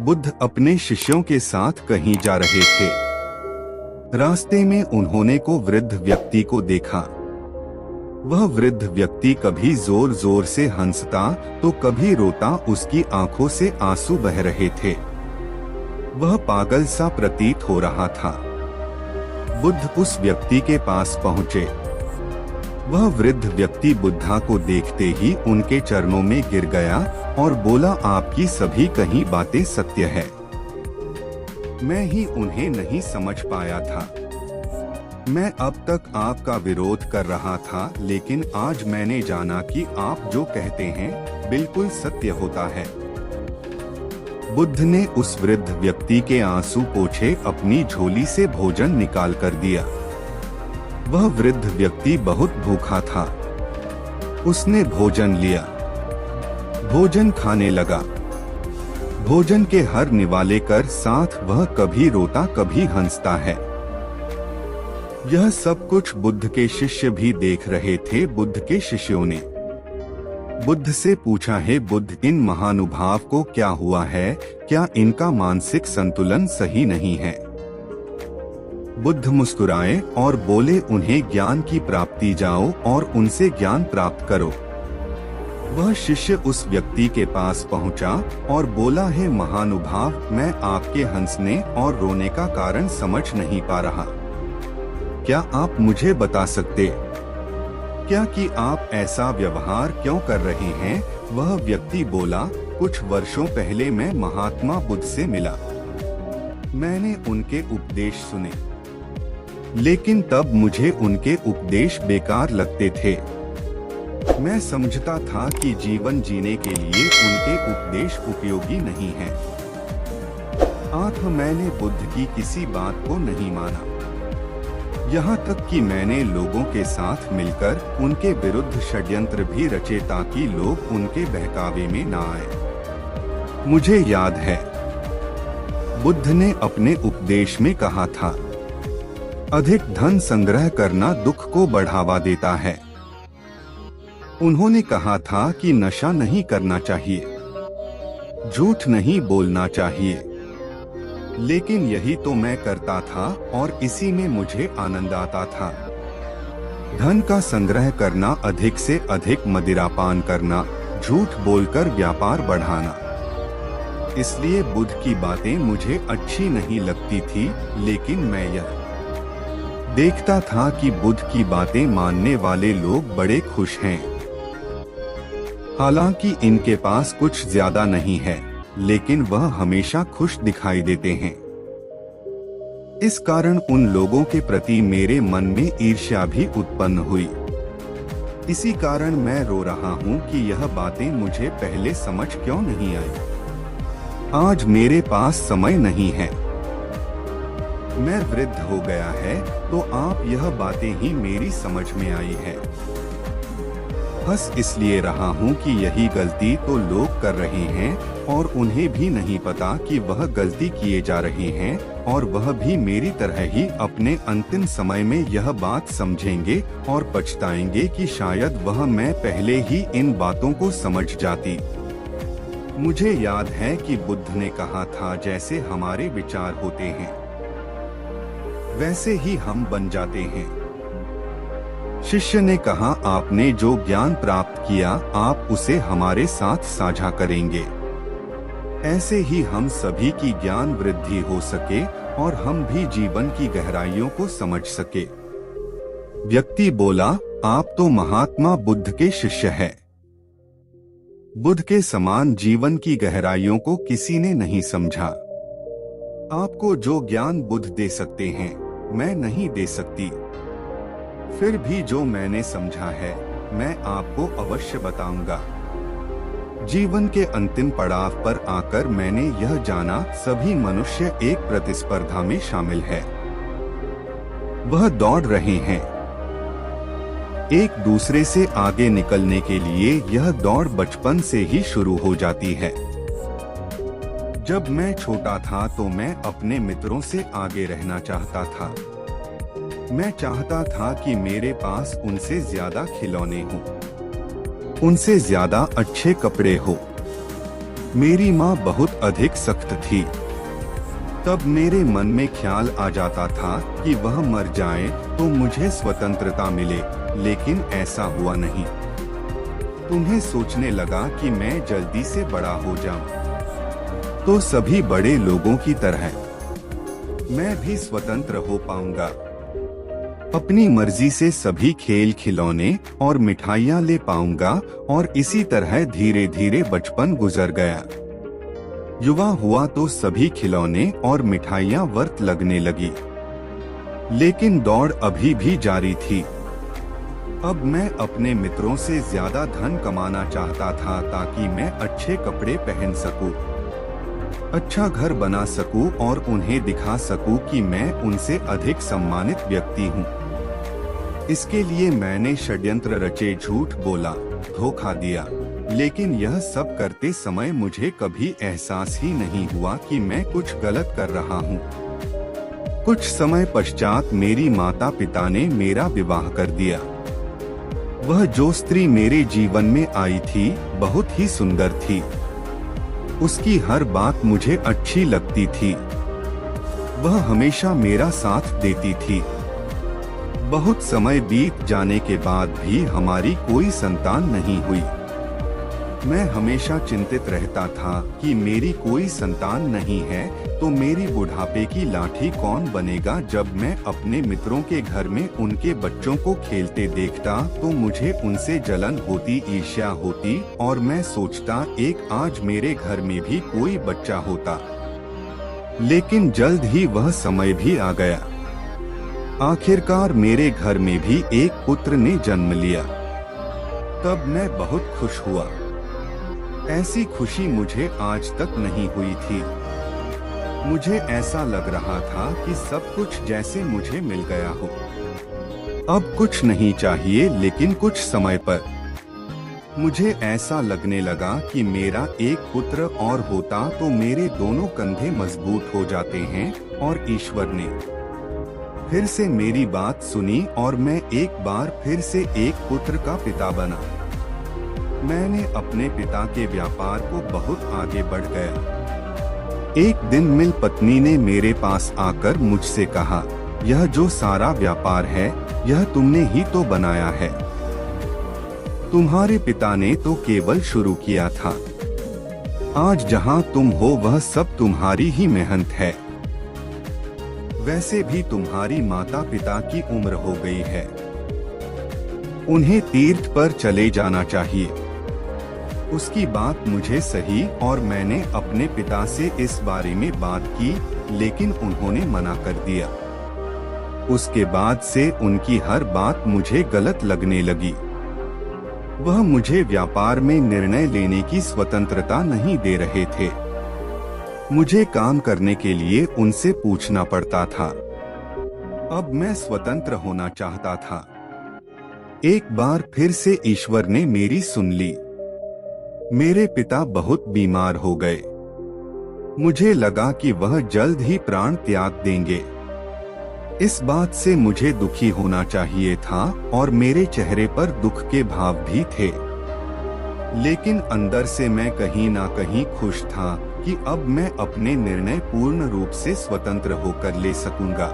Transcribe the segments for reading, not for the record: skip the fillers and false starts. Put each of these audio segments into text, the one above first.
बुद्ध अपने शिष्यों के साथ कहीं जा रहे थे। रास्ते में उन्होंने को वृद्ध व्यक्ति को देखा। वह वृद्ध व्यक्ति कभी जोर जोर से हंसता तो कभी रोता, उसकी आंखों से आंसू बह रहे थे। वह पागल सा प्रतीत हो रहा था। बुद्ध उस व्यक्ति के पास पहुंचे। वह वृद्ध व्यक्ति बुद्धा को देखते ही उनके चरणों में गिर गया और बोला, आपकी सभी कही बातें सत्य है। मैं ही उन्हें नहीं समझ पाया था। मैं अब तक आपका विरोध कर रहा था, लेकिन आज मैंने जाना कि आप जो कहते हैं बिल्कुल सत्य होता है। बुद्ध ने उस वृद्ध व्यक्ति के आंसू पोंछे अपनी झोली से भोजन निकाल कर दिया। वह वृद्ध व्यक्ति बहुत भूखा था। उसने भोजन लिया, भोजन खाने लगा। भोजन के हर निवाले कर साथ वह कभी रोता कभी हंसता है। यह सब कुछ बुद्ध के शिष्य भी देख रहे थे। बुद्ध के शिष्यों ने बुद्ध से पूछा, है बुद्ध, इन महानुभाव को क्या हुआ है? क्या इनका मानसिक संतुलन सही नहीं है? बुद्ध मुस्कुराए और बोले, उन्हें ज्ञान की प्राप्ति जाओ और उनसे ज्ञान प्राप्त करो। वह शिष्य उस व्यक्ति के पास पहुंचा और बोला, है महानुभाव, मैं आपके हंसने और रोने का कारण समझ नहीं पा रहा। क्या आप मुझे बता सकते क्या कि आप ऐसा व्यवहार क्यों कर रहे हैं? वह व्यक्ति बोला, कुछ वर्षों पहले मैं महात्मा बुद्ध से मिला। मैंने उनके उपदेश सुने, लेकिन तब मुझे उनके उपदेश बेकार लगते थे। मैं समझता था कि जीवन जीने के लिए उनके उपदेश उपयोगी नहीं हैं। मैंने बुद्ध की किसी बात को नहीं माना। यहाँ तक कि मैंने लोगों के साथ मिलकर उनके विरुद्ध षड्यंत्र भी रचे ताकि लोग उनके बहकावे में न आए। मुझे याद है, बुद्ध ने अपने उपदेश में कहा था, अधिक धन संग्रह करना दुख को बढ़ावा देता है। उन्होंने कहा था कि नशा नहीं करना चाहिए, झूठ नहीं बोलना चाहिए, लेकिन यही तो मैं करता था और इसी में मुझे आनंद आता था। धन का संग्रह करना, अधिक से अधिक मदिरापान करना, झूठ बोलकर व्यापार बढ़ाना। इसलिए बुद्ध की बातें मुझे अच्छी नहीं लगती थी, लेकिन मैं यह देखता था कि बुद्ध की बातें मानने वाले लोग बड़े खुश हैं। हालांकि इनके पास कुछ ज्यादा नहीं है, लेकिन वह हमेशा खुश दिखाई देते हैं। इस कारण उन लोगों के प्रति मेरे मन में ईर्ष्या भी उत्पन्न हुई। इसी कारण मैं रो रहा हूँ कि यह बातें मुझे पहले समझ क्यों नहीं आई। आज मेरे पास समय नहीं है। मैं वृद्ध हो गया है, तो आप यह बातें ही मेरी समझ में आई है। बस इसलिए रहा हूँ कि यही गलती तो लोग कर रहे हैं और उन्हें भी नहीं पता कि वह गलती किए जा रहे हैं, और वह भी मेरी तरह ही अपने अंतिम समय में यह बात समझेंगे और पछताएंगे कि शायद वह मैं पहले ही इन बातों को समझ जाती। मुझे याद है कि बुद्ध ने कहा था, जैसे हमारे विचार होते हैं वैसे ही हम बन जाते हैं। शिष्य ने कहा, आपने जो ज्ञान प्राप्त किया आप उसे हमारे साथ साझा करेंगे। ऐसे ही हम सभी की ज्ञान वृद्धि हो सके और हम भी जीवन की गहराइयों को समझ सके। व्यक्ति बोला, आप तो महात्मा बुद्ध के शिष्य हैं। बुद्ध के समान जीवन की गहराइयों को किसी ने नहीं समझा। आपको जो ज्ञान बुद्ध दे सकते हैं, मैं नहीं दे सकती। फिर भी जो मैंने समझा है, मैं आपको अवश्य बताऊंगा। जीवन के अंतिम पड़ाव पर आकर मैंने यह जाना, सभी मनुष्य एक प्रतिस्पर्धा में शामिल है। वह दौड़ रहे हैं एक दूसरे से आगे निकलने के लिए। यह दौड़ बचपन से ही शुरू हो जाती है। जब मैं छोटा था तो मैं अपने मित्रों से आगे रहना चाहता था। मैं चाहता था कि मेरे पास उनसे ज्यादा खिलौने हों, उनसे ज्यादा अच्छे कपड़े हो। मेरी माँ बहुत अधिक सख्त थी। तब मेरे मन में ख्याल आ जाता था कि वह मर जाए तो मुझे स्वतंत्रता मिले, लेकिन ऐसा हुआ नहीं। तुम्हें सोचने लगा कि मैं जल्दी से बड़ा हो जाऊं, तो सभी बड़े लोगों की तरह मैं भी स्वतंत्र हो पाऊंगा। अपनी मर्जी से सभी खेल खिलौने और मिठाइयाँ ले पाऊंगा और इसी तरह धीरे धीरे बचपन गुजर गया। युवा हुआ तो सभी खिलौने और मिठाइयाँ व्यर्थ लगने लगी, लेकिन दौड़ अभी भी जारी थी। अब मैं अपने मित्रों से ज्यादा धन कमाना चाहता था ताकि मैं अच्छे कपड़े पहन सकूं, अच्छा घर बना सकूं और उन्हें दिखा सकूं कि मैं उनसे अधिक सम्मानित व्यक्ति हूं। इसके लिए मैंने षड्यंत्र रचे, झूठ बोला, धोखा दिया, लेकिन यह सब करते समय मुझे कभी एहसास ही नहीं हुआ कि मैं कुछ गलत कर रहा हूँ। कुछ समय पश्चात मेरी माता पिता ने मेरा विवाह कर दिया। वह जो स्त्री मेरे जीवन में आई थी बहुत ही सुंदर थी। उसकी हर बात मुझे अच्छी लगती थी। वह हमेशा मेरा साथ देती थी। बहुत समय बीत जाने के बाद भी हमारी कोई संतान नहीं हुई। मैं हमेशा चिंतित रहता था कि मेरी कोई संतान नहीं है तो मेरी बुढ़ापे की लाठी कौन बनेगा। जब मैं अपने मित्रों के घर में उनके बच्चों को खेलते देखता तो मुझे उनसे जलन होती, ईर्ष्या होती और मैं सोचता एक आज मेरे घर में भी कोई बच्चा होता। लेकिन जल्द ही वह समय भी आ गया। आखिरकार मेरे घर में भी एक पुत्र ने जन्म लिया। तब मैं बहुत खुश हुआ। ऐसी खुशी मुझे आज तक नहीं हुई थी। मुझे ऐसा लग रहा था कि सब कुछ जैसे मुझे मिल गया हो। अब कुछ नहीं चाहिए, लेकिन कुछ समय पर मुझे ऐसा लगने लगा कि मेरा एक पुत्र और होता तो मेरे दोनों कंधे मजबूत हो जाते हैं। और ईश्वर ने फिर से मेरी बात सुनी और मैं एक बार फिर से एक पुत्र का पिता बना। मैंने अपने पिता के व्यापार को बहुत आगे बढ़ गया। एक दिन मिल पत्नी ने मेरे पास आकर मुझसे कहा, यह जो सारा व्यापार है यह तुमने ही तो बनाया है। तुम्हारे पिता ने तो केवल शुरू किया था। आज जहां तुम हो वह सब तुम्हारी ही मेहनत है। वैसे भी तुम्हारी माता पिता की उम्र हो गई है, उन्हें तीर्थ पर चले जाना चाहिए। उसकी बात मुझे सही और मैंने अपने पिता से इस बारे में बात की, लेकिन उन्होंने मना कर दिया। उसके बाद से उनकी हर बात मुझे गलत लगने लगी। वह मुझे व्यापार में निर्णय लेने की स्वतंत्रता नहीं दे रहे थे। मुझे काम करने के लिए उनसे पूछना पड़ता था। अब मैं स्वतंत्र होना चाहता था। एक बार फिर से ईश्वर ने मेरी सुन ली। मेरे पिता बहुत बीमार हो गए। मुझे लगा कि वह जल्द ही प्राण त्याग देंगे। इस बात से मुझे दुखी होना चाहिए था और मेरे चेहरे पर दुख के भाव भी थे, लेकिन अंदर से मैं कहीं ना कहीं खुश था कि अब मैं अपने निर्णय पूर्ण रूप से स्वतंत्र होकर ले सकूंगा।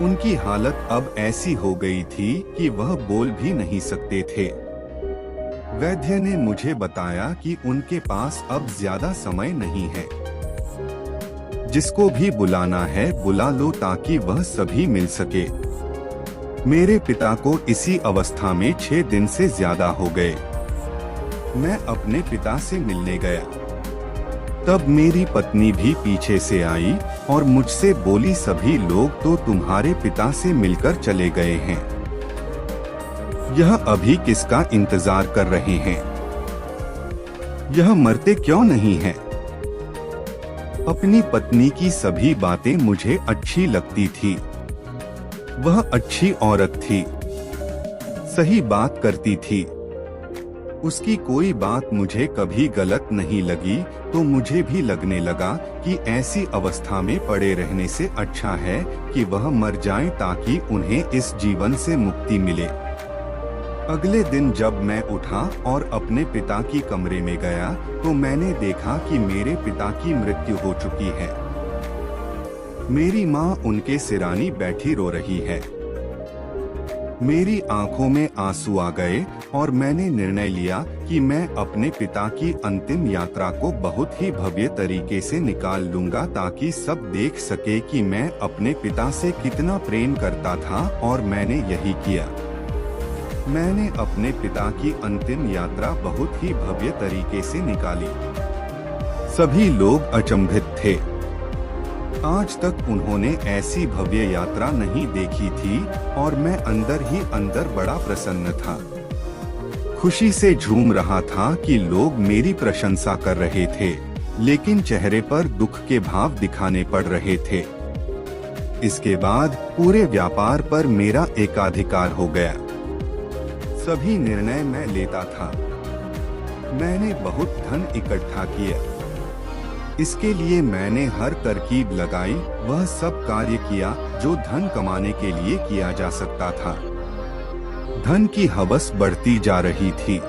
उनकी हालत अब ऐसी हो गई थी कि वह बोल भी नहीं सकते थे। वैद्य ने मुझे बताया कि उनके पास अब ज्यादा समय नहीं है। जिसको भी बुलाना है बुला लो ताकि वह सभी मिल सके। मेरे पिता को इसी अवस्था में 6 दिन से ज्यादा हो गए। मैं अपने पिता से मिलने गया। तब मेरी पत्नी भी पीछे से आई और मुझसे बोली, सभी लोग तो तुम्हारे पिता से मिलकर चले गए हैं, यह अभी किसका इंतजार कर रहे हैं? यह मरते क्यों नहीं हैं? अपनी पत्नी की सभी बातें मुझे अच्छी लगती थी। वह अच्छी औरत थी, सही बात करती थी। उसकी कोई बात मुझे कभी गलत नहीं लगी, तो मुझे भी लगने लगा कि ऐसी अवस्था में पड़े रहने से अच्छा है कि वह मर जाएं ताकि उन्हें इस जीवन से मुक्ति मिले। अगले दिन जब मैं उठा और अपने पिता की कमरे में गया तो मैंने देखा कि मेरे पिता की मृत्यु हो चुकी है। मेरी माँ उनके सिरानी बैठी रो रही है। मेरी आंखों में आंसू आ गए और मैंने निर्णय लिया कि मैं अपने पिता की अंतिम यात्रा को बहुत ही भव्य तरीके से निकाल लूंगा ताकि सब देख सके कि मैं अपने पिता से कितना प्रेम करता था, और मैंने यही किया। मैंने अपने पिता की अंतिम यात्रा बहुत ही भव्य तरीके से निकाली। सभी लोग अचंभित थे। आज तक उन्होंने ऐसी भव्य यात्रा नहीं देखी थी और मैं अंदर ही अंदर बड़ा प्रसन्न था। खुशी से झूम रहा था कि लोग मेरी प्रशंसा कर रहे थे, लेकिन चेहरे पर दुख के भाव दिखाने पड़ रहे थे। इसके बाद पूरे व्यापार पर मेरा एकाधिकार हो गया। सभी निर्णय मैं लेता था। मैंने बहुत धन इकट्ठा किया। इसके लिए मैंने हर तरकीब लगाई, वह सब कार्य किया जो धन कमाने के लिए किया जा सकता था। धन की हवस बढ़ती जा रही थी।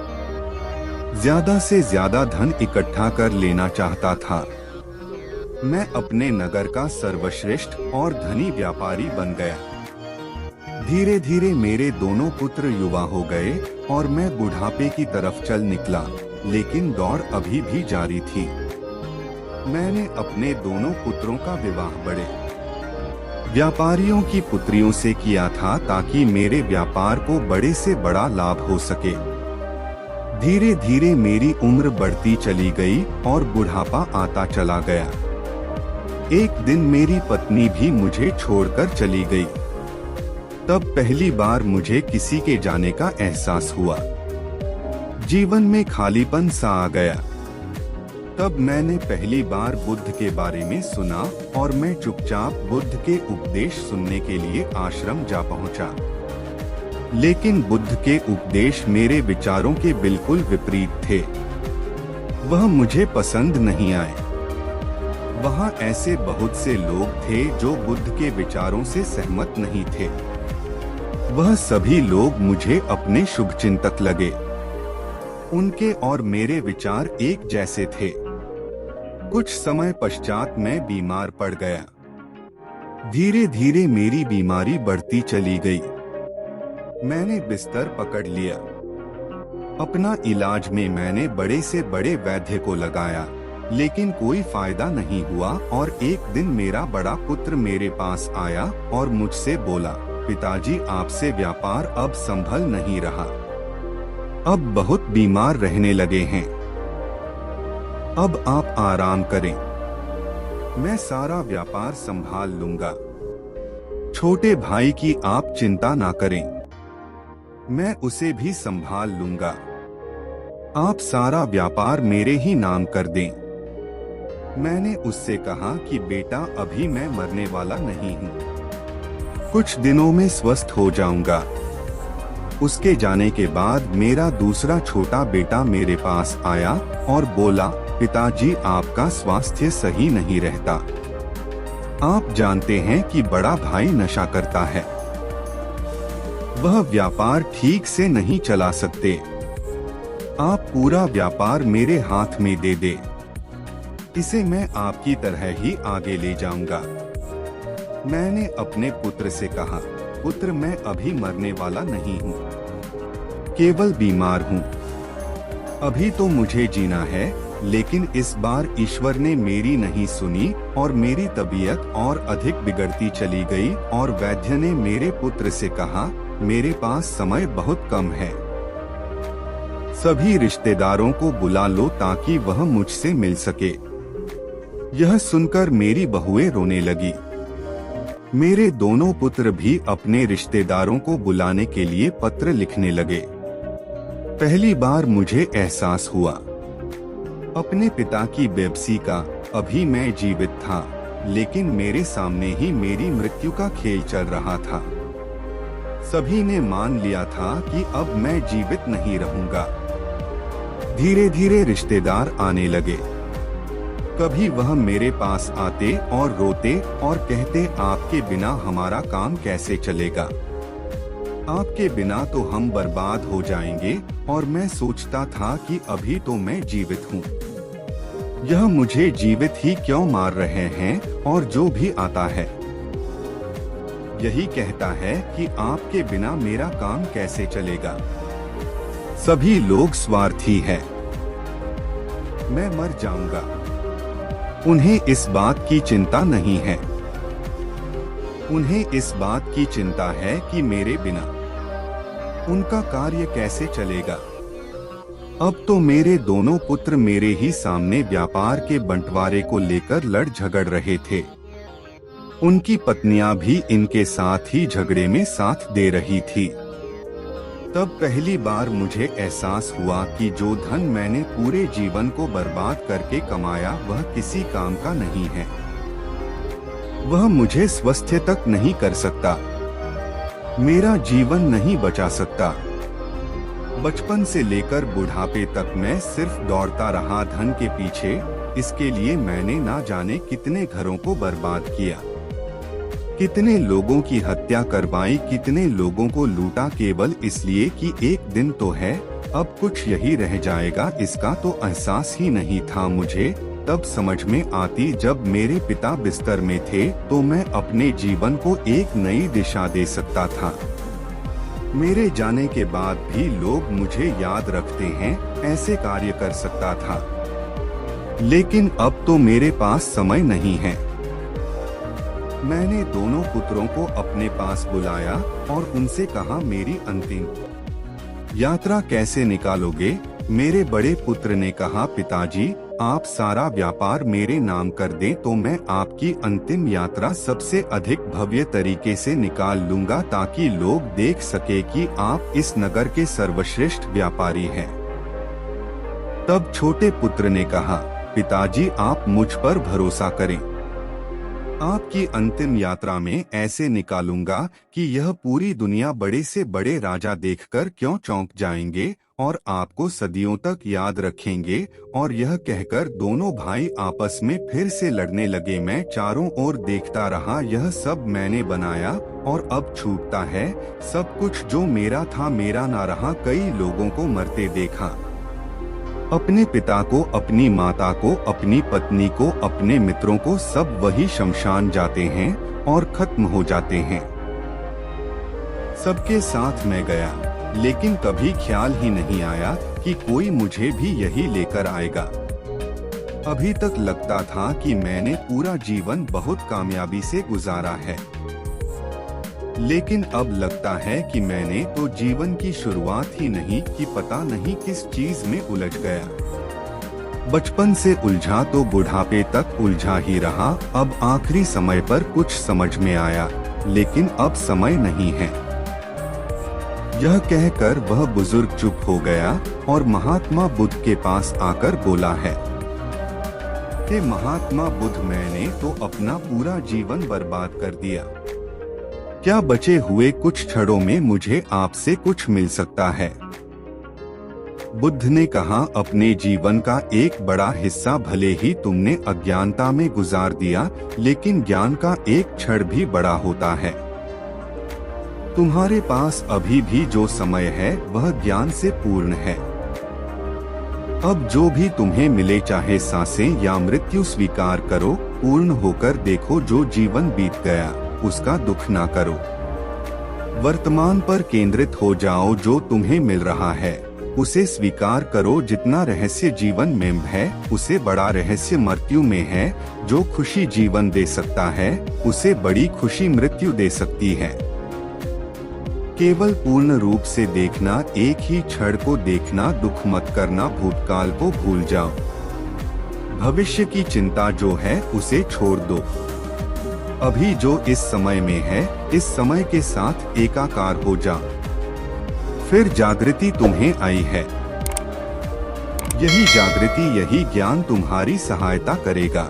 ज्यादा से ज्यादा धन इकट्ठा कर लेना चाहता था। मैं अपने नगर का सर्वश्रेष्ठ और धनी व्यापारी बन गया। धीरे धीरे मेरे दोनों पुत्र युवा हो गए और मैं बुढ़ापे की तरफ चल निकला, लेकिन दौड़ अभी भी जारी थी। मैंने अपने दोनों पुत्रों का विवाह बड़े व्यापारियों की पुत्रियों से किया था ताकि मेरे व्यापार को बड़े से बड़ा लाभ हो सके। धीरे धीरे मेरी उम्र बढ़ती चली गई और बुढ़ापा आता चला गया। एक दिन मेरी पत्नी भी मुझे छोड़कर चली गई। तब पहली बार मुझे किसी के जाने का एहसास हुआ। जीवन में खालीपन सा आ गया। तब मैंने पहली बार बुद्ध के बारे में सुना और मैं चुपचाप बुद्ध के उपदेश सुनने के लिए आश्रम जा पहुंचा। लेकिन बुद्ध के उपदेश मेरे विचारों के बिल्कुल विपरीत थे। वह मुझे पसंद नहीं आए। वहां ऐसे बहुत से लोग थे जो बुद्ध के विचारों से सहमत नहीं थे। वह सभी लोग मुझे अपने शुभचिंतक लगे। उनके और मेरे विचार एक जैसे थे। कुछ समय पश्चात मैं बीमार पड़ गया। धीरे धीरे मेरी बीमारी बढ़ती चली गई। मैंने बिस्तर पकड़ लिया। अपना इलाज में मैंने बड़े से बड़े वैद्य को लगाया, लेकिन कोई फायदा नहीं हुआ। और एक दिन मेरा बड़ा पुत्र मेरे पास आया और मुझसे बोला, पिताजी, आपसे व्यापार अब संभल नहीं रहा। अब बहुत बीमार रहने लगे हैं। अब आप आराम करें। मैं सारा व्यापार संभाल लूंगा। छोटे भाई की आप चिंता ना करें। मैं उसे भी संभाल लूंगा। आप सारा व्यापार मेरे ही नाम कर दें। मैंने उससे कहा कि बेटा, अभी मैं मरने वाला नहीं हूँ। कुछ दिनों में स्वस्थ हो जाऊंगा। उसके जाने के बाद मेरा दूसरा छोटा बेटा मेरे पास आया और बोला, पिताजी, आपका स्वास्थ्य सही नहीं रहता। आप जानते हैं कि बड़ा भाई नशा करता है। वह व्यापार ठीक से नहीं चला सकते। आप पूरा व्यापार मेरे हाथ में दे दे। इसे मैं आपकी तरह ही आगे ले जाऊंगा। मैंने अपने पुत्र से कहा, पुत्र, मैं अभी मरने वाला नहीं हूँ, केवल बीमार हूँ। अभी तो मुझे जीना है, लेकिन इस बार ईश्वर ने मेरी नहीं सुनी और मेरी तबीयत और अधिक बिगड़ती चली गई। और वैद्य ने मेरे पुत्र से कहा, मेरे पास समय बहुत कम है। सभी रिश्तेदारों को बुला लो ताकि वह मुझसे मिल सके। यह सुनकर मेरी बहुएं रोने लगी। मेरे दोनों पुत्र भी अपने रिश्तेदारों को बुलाने के लिए पत्र लिखने लगे। पहली बार मुझे एहसास हुआ अपने पिता की बेबसी का। अभी मैं जीवित था, लेकिन मेरे सामने ही मेरी मृत्यु का खेल चल रहा था। सभी ने मान लिया था कि अब मैं जीवित नहीं रहूंगा। धीरे धीरे रिश्तेदार आने लगे। कभी वह मेरे पास आते और रोते और कहते, आपके बिना हमारा काम कैसे चलेगा। आपके बिना तो हम बर्बाद हो जाएंगे और मैं सोचता था कि अभी तो मैं जीवित हूँ। यह मुझे जीवित ही क्यों मार रहे हैं और जो भी आता है यही कहता है कि आपके बिना मेरा काम कैसे चलेगा। सभी लोग स्वार्थी हैं। मैं मर जाऊंगा। उन्हें इस बात की चिंता नहीं है। उन्हें इस बात की चिंता है कि मेरे बिना उनका कार्य कैसे चलेगा। अब तो मेरे दोनों पुत्र मेरे ही सामने व्यापार के बंटवारे को लेकर लड़ झगड़ रहे थे। उनकी पत्नियां भी इनके साथ ही झगड़े में साथ दे रही थी। तब पहली बार मुझे एहसास हुआ कि जो धन मैंने पूरे जीवन को बर्बाद करके कमाया वह किसी काम का नहीं है। वह मुझे स्वस्थ तक नहीं कर सकता, मेरा जीवन नहीं बचा सकता। बचपन से लेकर बुढ़ापे तक मैं सिर्फ दौड़ता रहा धन के पीछे। इसके लिए मैंने ना जाने कितने घरों को बर्बाद किया, कितने लोगों की हत्या करवाई, कितने लोगों को लूटा केवल इसलिए कि एक दिन तो है, अब कुछ यही रह जाएगा। इसका तो एहसास ही नहीं था मुझे। तब समझ में आती जब मेरे पिता बिस्तर में थे तो मैं अपने जीवन को एक नई दिशा दे सकता था। मेरे जाने के बाद भी लोग मुझे याद रखते हैं, ऐसे कार्य कर सकता था। लेकिन अब तो मेरे पास समय नहीं है। मैंने दोनों पुत्रों को अपने पास बुलाया और उनसे कहा, मेरी अंतिम यात्रा कैसे निकालोगे? मेरे बड़े पुत्र ने कहा, पिताजी आप सारा व्यापार मेरे नाम कर दें तो मैं आपकी अंतिम यात्रा सबसे अधिक भव्य तरीके से निकाल लूंगा, ताकि लोग देख सके कि आप इस नगर के सर्वश्रेष्ठ व्यापारी हैं। तब छोटे पुत्र ने कहा, पिताजी आप मुझ पर भरोसा करें। आपकी अंतिम यात्रा में ऐसे निकालूंगा कि यह पूरी दुनिया बड़े से बड़े राजा देखकर क्यों चौंक जाएंगे और आपको सदियों तक याद रखेंगे। और यह कहकर दोनों भाई आपस में फिर से लड़ने लगे। मैं चारों ओर देखता रहा, यह सब मैंने बनाया और अब छूटता है। सब कुछ जो मेरा था मेरा ना रहा। कई लोगों को मरते देखा, अपने पिता को, अपनी माता को, अपनी पत्नी को, अपने मित्रों को, सब वही शमशान जाते हैं और खत्म हो जाते हैं। सबके साथ मैं गया, लेकिन कभी ख्याल ही नहीं आया कि कोई मुझे भी यही लेकर आएगा। अभी तक लगता था कि मैंने पूरा जीवन बहुत कामयाबी से गुजारा है, लेकिन अब लगता है कि मैंने तो जीवन की शुरुआत ही नहीं की, पता नहीं किस चीज में उलझ गया। बचपन से उलझा तो बुढ़ापे तक उलझा ही रहा। अब आखिरी समय पर कुछ समझ में आया, लेकिन अब समय नहीं है। यह कहकर वह बुजुर्ग चुप हो गया और महात्मा बुद्ध के पास आकर बोला है कि महात्मा बुद्ध, मैंने तो अपना पूरा जीवन बर्बाद कर दिया। क्या बचे हुए कुछ क्षणों में मुझे आपसे कुछ मिल सकता है? बुद्ध ने कहा, अपने जीवन का एक बड़ा हिस्सा भले ही तुमने अज्ञानता में गुजार दिया, लेकिन ज्ञान का एक क्षण भी बड़ा होता है। तुम्हारे पास अभी भी जो समय है वह ज्ञान से पूर्ण है। अब जो भी तुम्हें मिले, चाहे सांसें या मृत्यु, स्वीकार करो, पूर्ण होकर देखो। जो जीवन बीत गया उसका दुख ना करो, वर्तमान पर केंद्रित हो जाओ। जो तुम्हें मिल रहा है उसे स्वीकार करो। जितना रहस्य जीवन में है, उसे बड़ा रहस्य मृत्यु में है। जो खुशी जीवन दे सकता है, उसे बड़ी खुशी मृत्यु दे सकती है। केवल पूर्ण रूप से देखना, एक ही क्षण को देखना, दुख मत करना, भूतकाल को भूल जाओ। भविष्य की चिंता जो है उसे छोड़ दो। अभी जो इस समय में है, इस समय के साथ एकाकार हो जा। फिर जागृति तुम्हें आई है। यही जागृति, यही ज्ञान तुम्हारी सहायता करेगा।